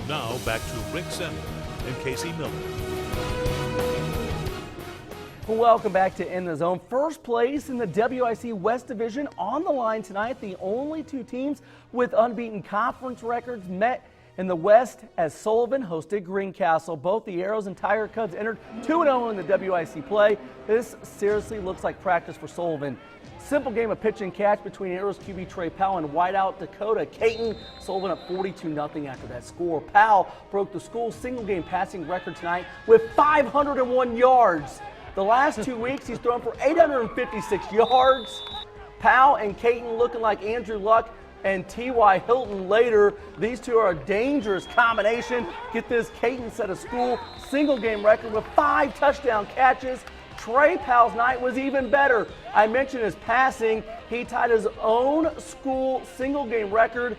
Now back to Rick Semmel and Casey Miller. Welcome back to In the Zone. First place in the WIC West Division on the line tonight. The only two teams with unbeaten conference records met in the West as Sullivan hosted Greencastle. Both the Arrows and Tiger Cubs entered 2-0 in the WIC play. This seriously looks like practice for Sullivan. Simple game of pitch and catch between Arrows QB Trey Powell and wideout Dakota Caton. Sullivan up 42-0 after that score. Powell broke the school's single-game passing record tonight with 501 yards. The last 2 weeks, he's thrown for 856 yards. Powell and Caton looking like Andrew Luck and T.Y. Hilton later. These two are a dangerous combination. Get this, Caton set a school single-game record with 5 touchdown catches. Trey Powell's night was even better. I mentioned his passing. He tied his own school single-game record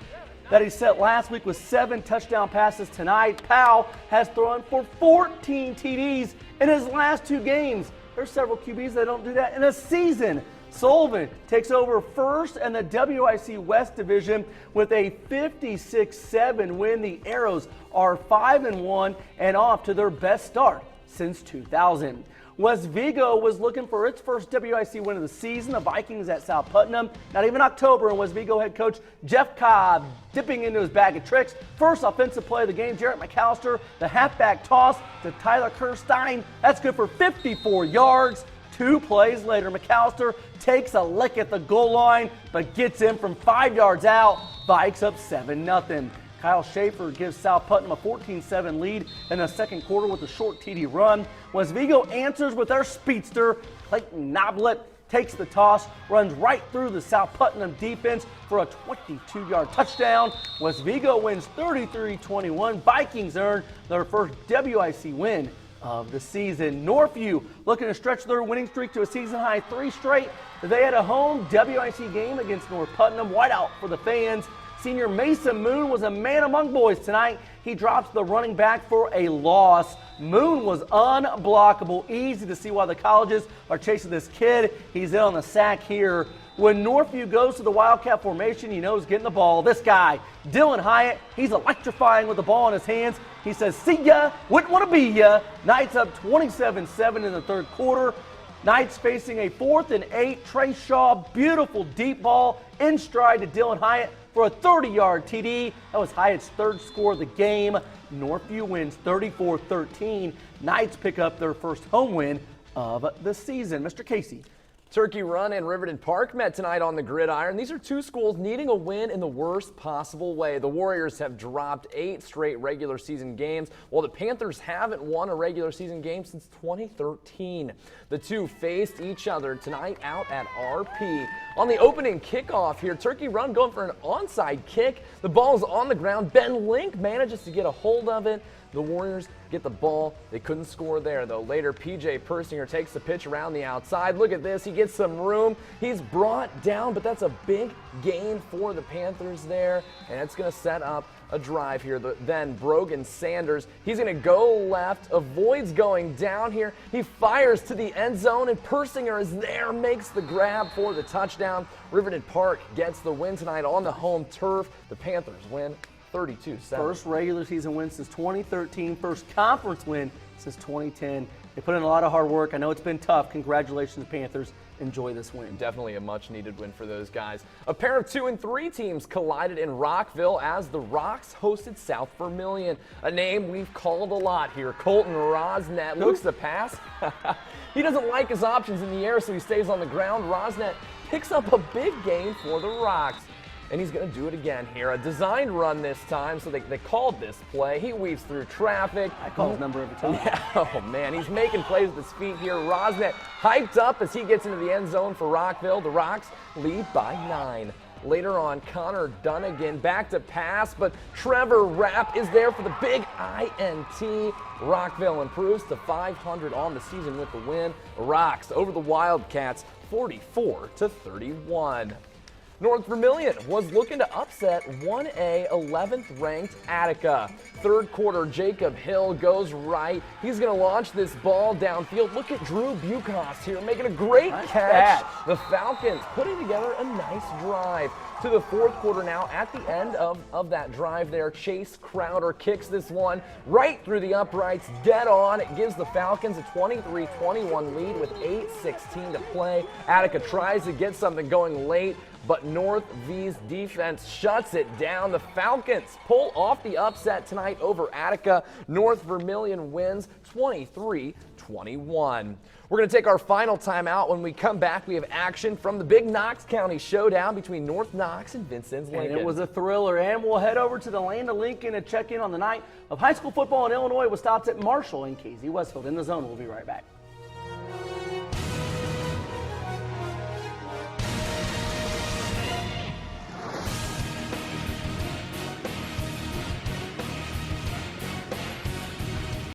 that he set last week with 7 touchdown passes tonight. Powell has thrown for 14 TDs in his last 2 games. There's several QBs that don't do that in a season. Sullivan takes over first in the WIC West Division with a 56-7 win. The Arrows are 5-1 and off to their best start since 2000. West Vigo was looking for its first WIC win of the season. The Vikings at South Putnam. Not even October, and West Vigo head coach Jeff Cobb dipping into his bag of tricks. First offensive play of the game, Jarrett McAllister, the halfback toss to Tyler Kerstein. That's good for 54 yards. 2 plays later, McAllister takes a lick at the goal line, but gets in from 5 yards out. Vikes up 7-0. Kyle Schaefer gives South Putnam a 14-7 lead in the second quarter with a short TD run. West Vigo answers with their speedster. Clayton Noblet takes the toss, runs right through the South Putnam defense for a 22-yard touchdown. West Vigo wins 33-21. Vikings earn their first WIC win of the season. Northview looking to stretch their winning streak to a season-high 3 straight. They had a home WIC game against North Putnam. Whiteout for the fans. Senior Mason Moon was a man among boys tonight. He drops the running back for a loss. Moon was unblockable. Easy to see why the colleges are chasing this kid. He's in on the sack here. When Northview goes to the Wildcat formation, you know he's getting the ball. This guy, Dylan Hyatt, he's electrifying with the ball in his hands. He says, see ya, wouldn't want to be ya. Knights up 27-7 in the third quarter. Knights facing a 4th and 8. Trey Shaw, beautiful deep ball in stride to Dylan Hyatt for a 30-yard TD. That was Hyatt's 3rd score of the game. Northview wins 34-13. Knights pick up their first home win of the season. Mr. Casey. Turkey Run and Riverton Parke met tonight on the gridiron. These are 2 schools needing a win in the worst possible way. The Warriors have dropped 8 straight regular season games, while the Panthers haven't won a regular season game since 2013. The two faced each other tonight out at RP. On the opening kickoff here, Turkey Run going for an onside kick. The ball's on the ground. Ben Link manages to get a hold of it. The Warriors get the ball. They couldn't score there, though. Later, P.J. Persinger takes the pitch around the outside. Look at this. He gets some room. He's brought down, but that's a big gain for the Panthers there, and it's going to set up a drive here. Then Brogan Sanders, he's going to go left, avoids going down here. He fires to the end zone, and Persinger is there, makes the grab for the touchdown. Riverton Parke gets the win tonight on the home turf. The Panthers win 32-7. First regular season win since 2013. First conference win since 2010. They put in a lot of hard work. I know it's been tough. Congratulations, Panthers. Enjoy this win. Definitely a much-needed win for those guys. A pair of 2 and 3 teams collided in Rockville as the Rocks hosted South Vermillion. A name we've called a lot here. Colton Rosnet looks to pass. He doesn't like his options in the air, so he stays on the ground. Rosnet picks up a big gain for the Rocks. And he's going to do it again here. A designed run this time, so they called this play. He weaves through traffic. I call his number every time. Yeah, oh man, he's making plays with his feet here. Rosnet hyped up as he gets into the end zone for Rockville. The Rocks lead by 9. Later on, Connor Dunnigan back to pass, but Trevor Rapp is there for the big INT. Rockville improves to 500 on the season with the win. Rocks over the Wildcats 44-31. North Vermillion was looking to upset 1A 11th ranked Attica. third quarter, Jacob Hill goes right. He's going to launch this ball downfield. Look at Drew Bucos here making a great catch. The Falcons putting together a nice drive. To the fourth quarter now. At the end of that drive there, Chase Crowder kicks this one right through the uprights, dead on. It gives the Falcons a 23-21 lead with 8:16 to play. Attica tries to get something going late, but Northview's defense shuts it down. The Falcons pull off the upset tonight over Attica. North Vermillion wins 23-21. We're going to take our final time out. When we come back, we have action from the big Knox County showdown between North Knox and Vincennes Lincoln. And it was a thriller, and we'll head over to the land of Lincoln to check in on the night of high school football in Illinois with stops at Marshall and KZ Westfield. In the Zone, we'll be right back.